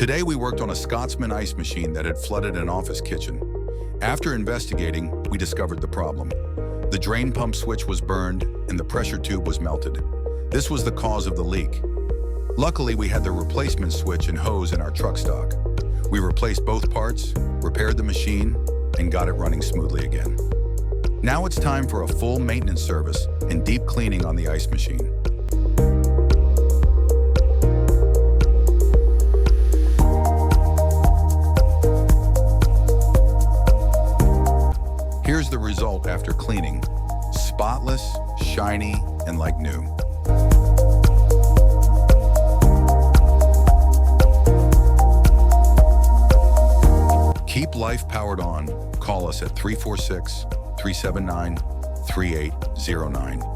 Today we worked on a Scotsman ICE machine that had flooded an office kitchen. After investigating, we discovered the problem. The drain pump switch was burned and the pressure tube was melted. This was the cause of the leak. Luckily, we had the replacement switch and hose in our truck stock. We replaced both parts, repaired the machine, and got it running smoothly again. Now it's time for a full maintenance service and deep cleaning on the ice machine. Here's the result after cleaning. Spotless, shiny, and like new. Keep life powered on. Call us at 346-379-3809.